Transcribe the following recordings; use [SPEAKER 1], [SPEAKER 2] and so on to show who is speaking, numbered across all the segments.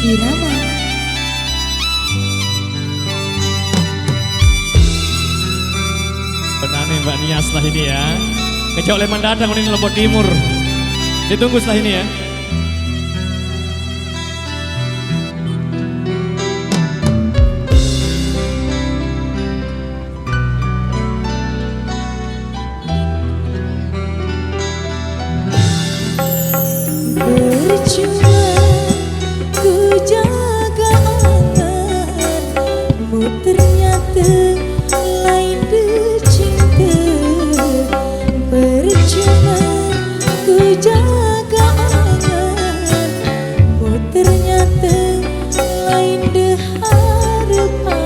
[SPEAKER 1] Irama.
[SPEAKER 2] Benar nih Mbak Nia setelah ini ya. Kejauh leman datang ini Lombok Timur. Ditunggu setelah ini ya.
[SPEAKER 1] Percuma ku jaga anganmu, ternyata lain cinta. Percuma ku jaga anganmu, ternyata lain harapan.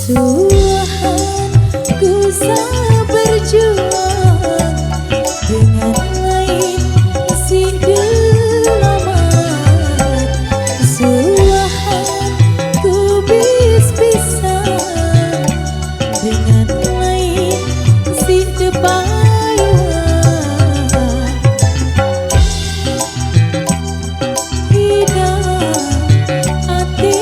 [SPEAKER 1] Ku berjuang dengan lain si delaman. Suahan ku bis-bisan dengan lain si debayuan. Hidup hati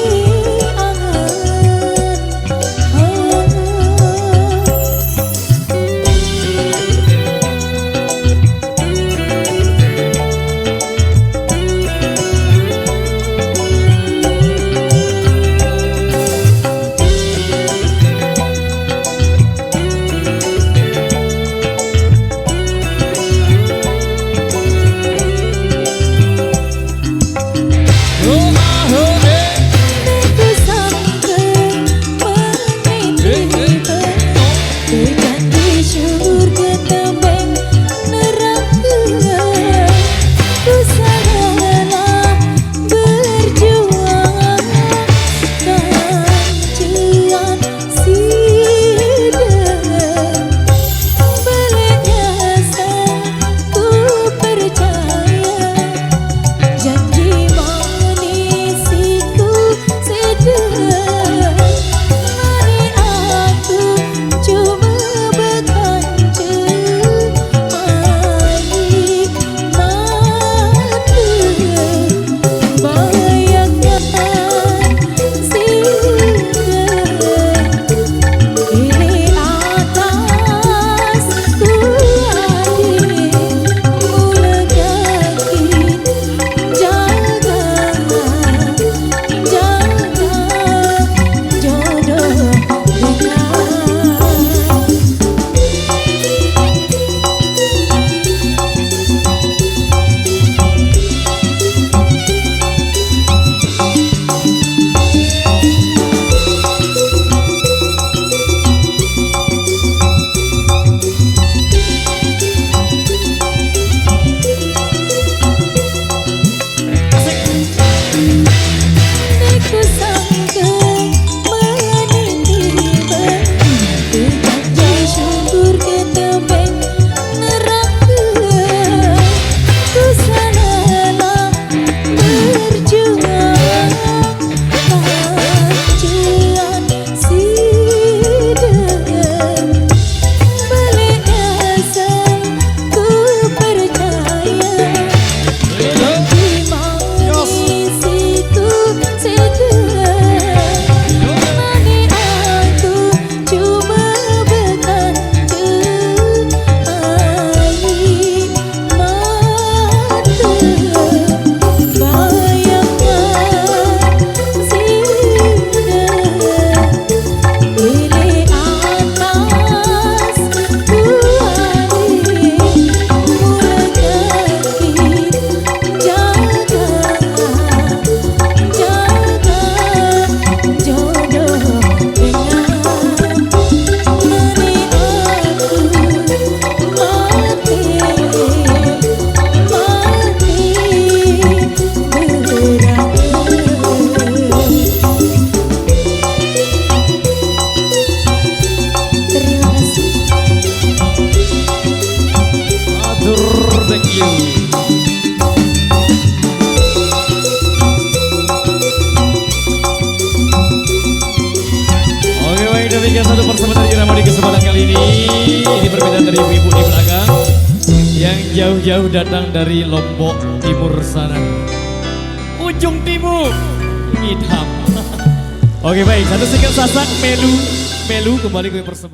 [SPEAKER 2] kesempatan kali ini berbeda dari ibu-ibu di belakang yang jauh-jauh datang dari Lombok Timur sana. Ujung timur, Ngidam. Oke baik, satu sikap sasak Melu kembali ke persembahan.